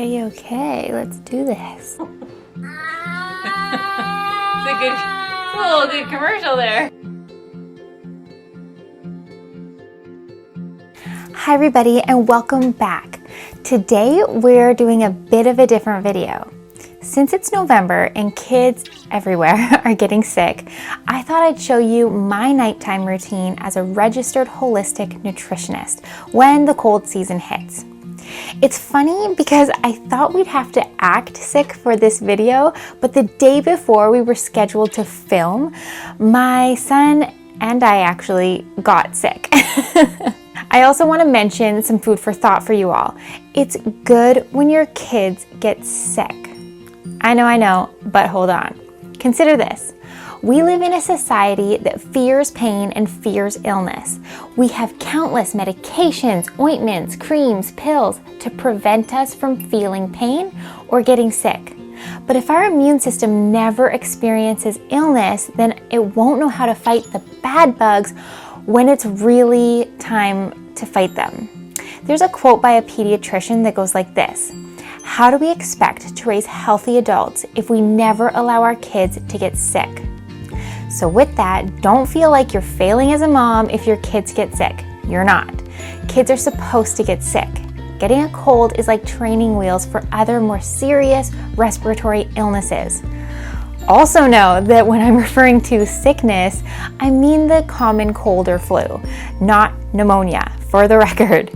Okay, let's do this. It's a little good commercial there. Hi everybody and welcome back. Today we're doing a bit of a different video. Since it's November and kids everywhere are getting sick, I thought I'd show you my nighttime routine as a registered holistic nutritionist when the cold season hits. It's funny because I thought we'd have to act sick for this video, but the day before we were scheduled to film, my son and I actually got sick. I also want to mention some food for thought for you all. It's good when your kids get sick. I know, but hold on. Consider this. We live in a society that fears pain and fears illness. We have countless medications, ointments, creams, pills to prevent us from feeling pain or getting sick. But if our immune system never experiences illness, then it won't know how to fight the bad bugs when it's really time to fight them. There's a quote by a pediatrician that goes like this: "How do we expect to raise healthy adults if we never allow our kids to get sick?" So with that, don't feel like you're failing as a mom if your kids get sick. You're not. Kids are supposed to get sick. Getting a cold is like training wheels for other more serious respiratory illnesses. Also know that when I'm referring to sickness, I mean the common cold or flu, not pneumonia, for the record.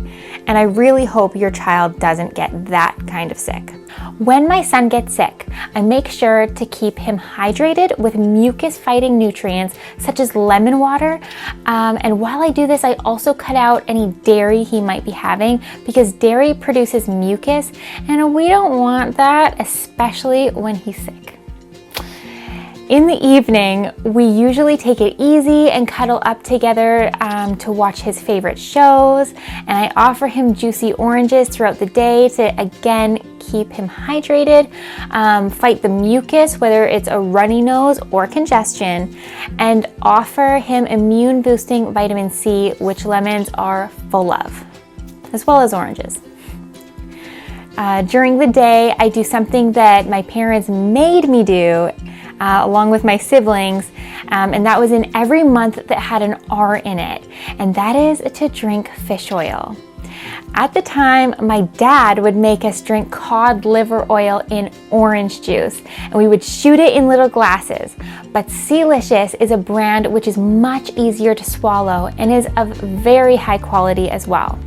And I really hope your child doesn't get that kind of sick. When my son gets sick, I make sure to keep him hydrated with mucus-fighting nutrients such as lemon water. And while I do this, I also cut out any dairy he might be having because dairy produces mucus and we don't want that, especially when he's sick. In the evening, we usually take it easy and cuddle up together to watch his favorite shows, and I offer him juicy oranges throughout the day to again keep him hydrated, fight the mucus, whether it's a runny nose or congestion, and offer him immune boosting vitamin C, which lemons are full of, as well as oranges. During the day, I do something that my parents made me do along with my siblings, and that was in every month that had an R in it, and that is to drink fish oil. At the time, my dad would make us drink cod liver oil in orange juice, and we would shoot it in little glasses. But Sealicious is a brand which is much easier to swallow and is of very high quality as well.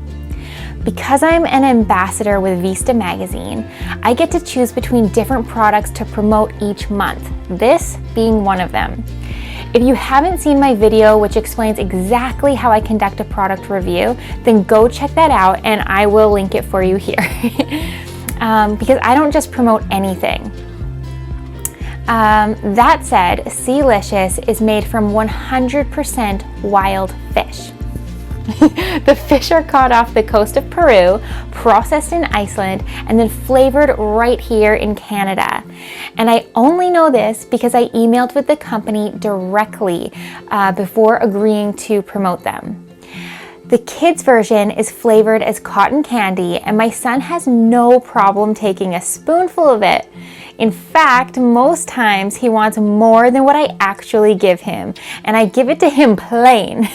Because I'm an ambassador with Vista magazine, I get to choose between different products to promote each month, this being one of them. If you haven't seen my video which explains exactly how I conduct a product review, then go check that out and I will link it for you here. Because I don't just promote anything. That said, Sealicious is made from 100% wild fish. The fish are caught off the coast of Peru, processed in Iceland, and then flavored right here in Canada. And I only know this because I emailed with the company directly before agreeing to promote them. The kids' version is flavored as cotton candy, and my son has no problem taking a spoonful of it. In fact, most times he wants more than what I actually give him, and I give it to him plain.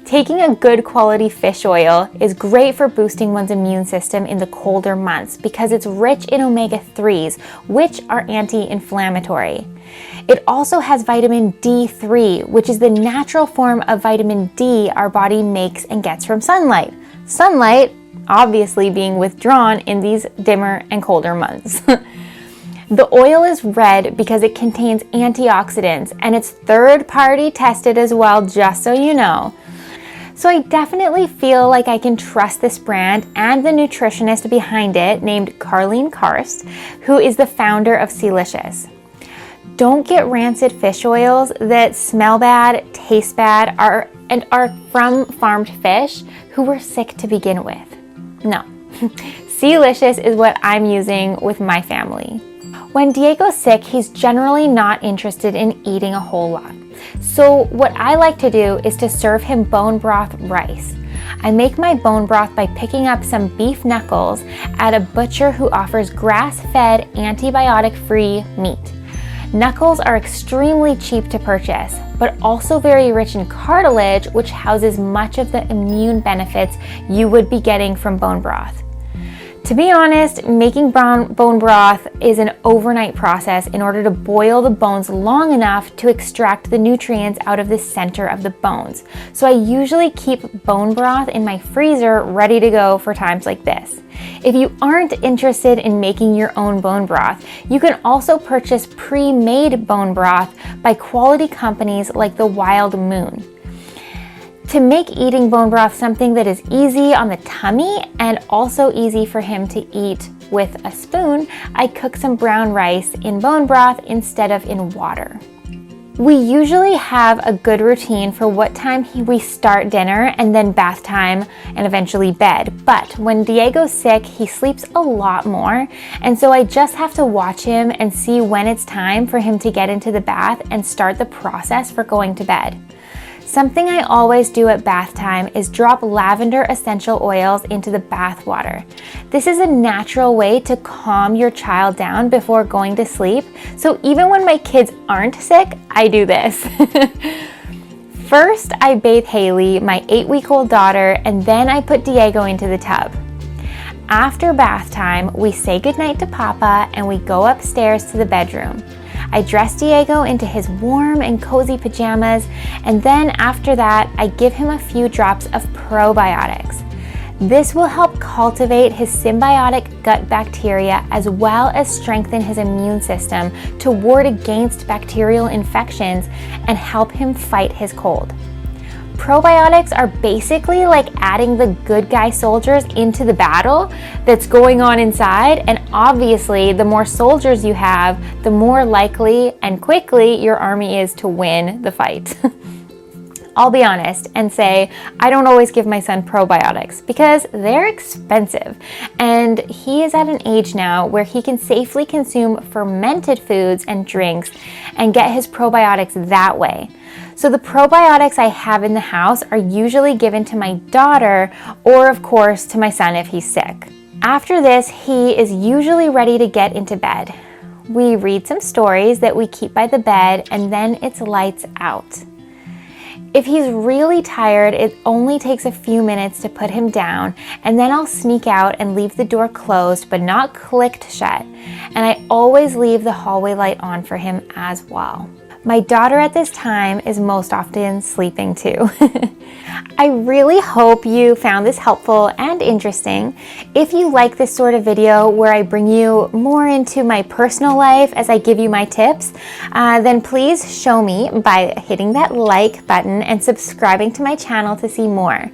Taking a good quality fish oil is great for boosting one's immune system in the colder months because it's rich in omega-3s, which are anti-inflammatory. It also has vitamin D3, which is the natural form of vitamin D our body makes and gets from sunlight. Sunlight, obviously, being withdrawn in these dimmer and colder months. The oil is red because it contains antioxidants and it's third-party tested as well, just so you know. So I definitely feel like I can trust this brand and the nutritionist behind it, named Carlene Karst, who is the founder of Sealicious. Don't get rancid fish oils that smell bad, taste bad, and are from farmed fish who were sick to begin with. No. Sealicious is what I'm using with my family. When Diego's sick, he's generally not interested in eating a whole lot. So what I like to do is to serve him bone broth rice. I make my bone broth by picking up some beef knuckles at a butcher who offers grass-fed, antibiotic-free meat. Knuckles are extremely cheap to purchase, but also very rich in cartilage, which houses much of the immune benefits you would be getting from bone broth. To be honest, making bone broth is an overnight process in order to boil the bones long enough to extract the nutrients out of the center of the bones. So I usually keep bone broth in my freezer ready to go for times like this. If you aren't interested in making your own bone broth, you can also purchase pre-made bone broth by quality companies like the Wild Moon. To make eating bone broth something that is easy on the tummy and also easy for him to eat with a spoon, I cook some brown rice in bone broth instead of in water. We usually have a good routine for what time we start dinner and then bath time and eventually bed. But when Diego's sick, he sleeps a lot more, and so I just have to watch him and see when it's time for him to get into the bath and start the process for going to bed. Something I always do at bath time is drop lavender essential oils into the bath water. This is a natural way to calm your child down before going to sleep, so even when my kids aren't sick, I do this. First, I bathe Haley, my 8-week-old daughter, and then I put Diego into the tub. After bath time, we say goodnight to Papa and we go upstairs to the bedroom. I dress Diego into his warm and cozy pajamas, and then after that, I give him a few drops of probiotics. This will help cultivate his symbiotic gut bacteria as well as strengthen his immune system to ward against bacterial infections and help him fight his cold. Probiotics are basically like adding the good guy soldiers into the battle that's going on inside, and obviously the more soldiers you have, the more likely and quickly your army is to win the fight. I'll be honest and say I don't always give my son probiotics because they're expensive, and he is at an age now where he can safely consume fermented foods and drinks and get his probiotics that way. So the probiotics I have in the house are usually given to my daughter or of course to my son if he's sick. After this, he is usually ready to get into bed. We read some stories that we keep by the bed, and then it's lights out. If he's really tired, it only takes a few minutes to put him down, and then I'll sneak out and leave the door closed but not clicked shut, and I always leave the hallway light on for him as well. My daughter at this time is most often sleeping too. I really hope you found this helpful and interesting. If you like this sort of video where I bring you more into my personal life as I give you my tips, then please show me by hitting that like button and subscribing to my channel to see more.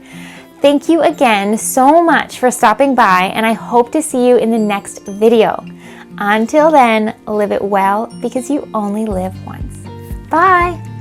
Thank you again so much for stopping by, and I hope to see you in the next video. Until then, live it well because you only live once. Bye!